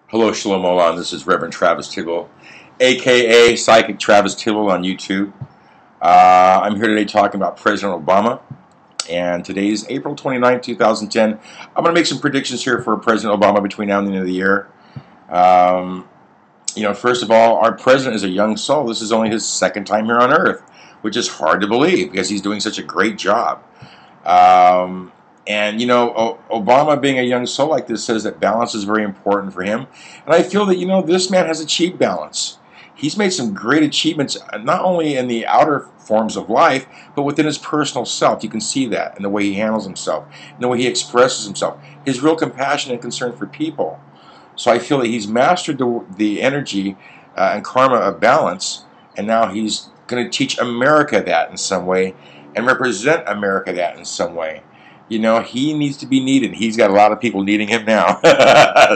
Hello, Shalom Olam. This is Reverend Travis Tiggle, aka Psychic Travis Tiggle on YouTube. I'm here today talking about President Obama, and today is April 29, 2010. I'm going to make some predictions here for President Obama between now and the end of the year. First of all, our president is a young soul. This is only his second time here on Earth, which is hard to believe because he's doing such a great job. Obama being a young soul like this says that balance is very important for him. And I feel that, this man has achieved balance. He's made some great achievements, not only in the outer forms of life, but within his personal self. You can see that in the way he handles himself, in the way he expresses himself, his real compassion and concern for people. So I feel that he's mastered the energy and karma of balance, and now he's going to teach America that in some way and represent America that in some way. He needs to be needed. He's got a lot of people needing him now.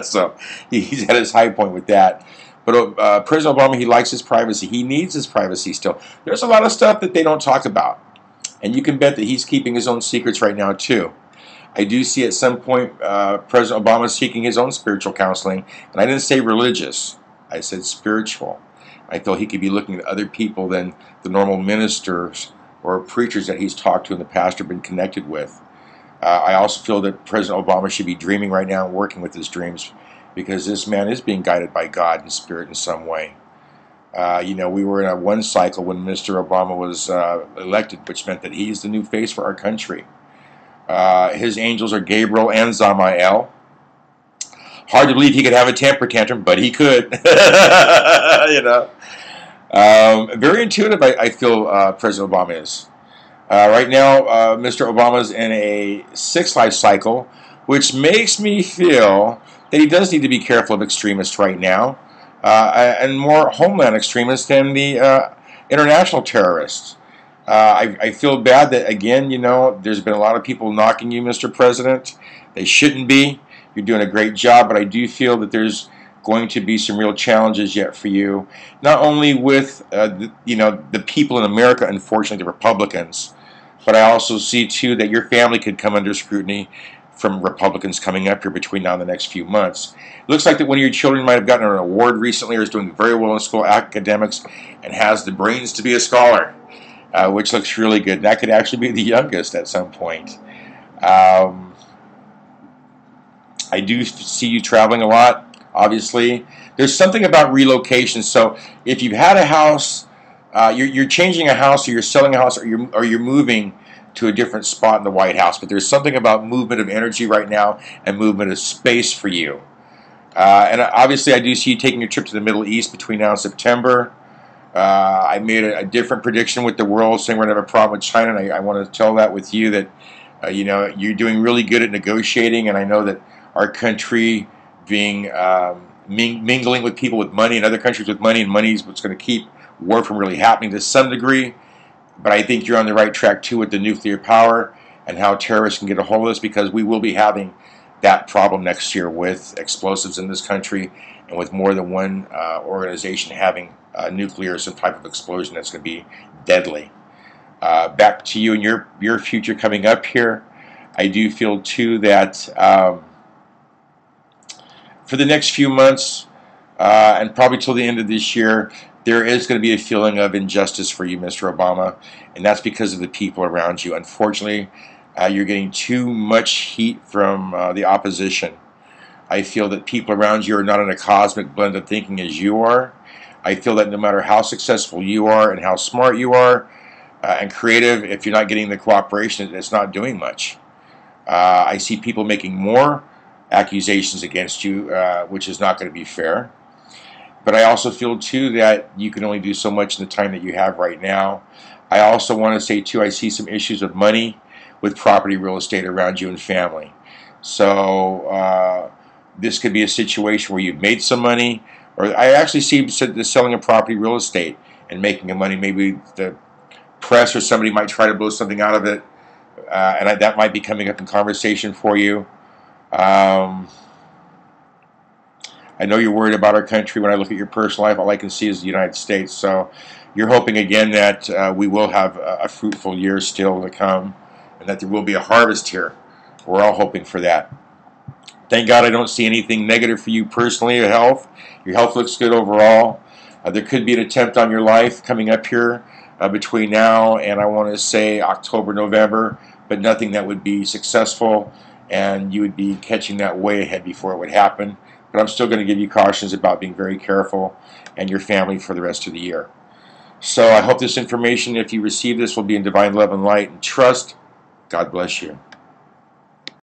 So he's at his high point with that. But President Obama, he likes his privacy. He needs his privacy still. There's a lot of stuff that they don't talk about. And you can bet that he's keeping his own secrets right now, too. I do see at some point President Obama seeking his own spiritual counseling. And I didn't say religious. I said spiritual. I feel he could be looking at other people than the normal ministers or preachers that he's talked to in the past or been connected with. I also feel that President Obama should be dreaming right now and working with his dreams, because this man is being guided by God and Spirit in some way. We were in a one cycle when Mr. Obama was elected, which meant that he's the new face for our country. His angels are Gabriel and Zamael. Hard to believe he could have a temper tantrum, but he could. Very intuitive, I feel President Obama is. Right now, Mr. Obama's in a 6th life cycle, which makes me feel that he does need to be careful of extremists right now, and more homeland extremists than the international terrorists. I feel bad that, again, there's been a lot of people knocking you, Mr. President. They shouldn't be. You're doing a great job, but I do feel that there's going to be some real challenges yet for you, not only with the people in America, unfortunately, the Republicans, but I also see too that your family could come under scrutiny from Republicans coming up here between now and the next few months. It looks like that one of your children might have gotten an award recently, or is doing very well in school academics, and has the brains to be a scholar, which looks really good. That could actually be the youngest at some point. I do see you traveling a lot. Obviously, there's something about relocation. So if you've had a house, you're changing a house, or you're selling a house, or you're moving to a different spot in the White House. But there's something about movement of energy right now and movement of space for you. And obviously, I do see you taking a trip to the Middle East between now and September. I made a different prediction with the world, saying we're going to have a problem with China, and I want to tell that with you that you're doing really good at negotiating, and I know that our country being mingling with people with money and other countries with money, and money is what's going to keep war from really happening to some degree. But I think you're on the right track too with the nuclear power and how terrorists can get a hold of this, because we will be having that problem next year with explosives in this country, and with more than one organization having nuclear, some type of explosion that's going to be deadly. Back to you and your future coming up here. I do feel too that for the next few months, and probably till the end of this year, there is going to be a feeling of injustice for you, Mr. Obama, and that's because of the people around you. Unfortunately, you're getting too much heat from the opposition. I feel that people around you are not in a cosmic blend of thinking as you are. I feel that no matter how successful you are and how smart you are and creative, if you're not getting the cooperation, it's not doing much. I see people making more accusations against you, which is not going to be fair. But I also feel too that you can only do so much in the time that you have right now. I also want to say too, I see some issues with money, with property, real estate around you, and family. So this could be a situation where you've made some money, or I actually see the selling of property, real estate, and making the money. Maybe the press or somebody might try to blow something out of it, and that might be coming up in conversation for you. I know you're worried about our country. When I look at your personal life, all I can see is the United States. So you're hoping again that we will have a fruitful year still to come, and that there will be a harvest here. We're all hoping for that. Thank God I don't see anything negative for you personally. Your health looks good overall. There could be an attempt on your life coming up here between now and I want to say October, November, but nothing that would be successful, and you would be catching that way ahead before it would happen. But I'm still going to give you cautions about being very careful and your family for the rest of the year. So I hope this information, if you receive this, will be in divine love and light and trust. God bless you.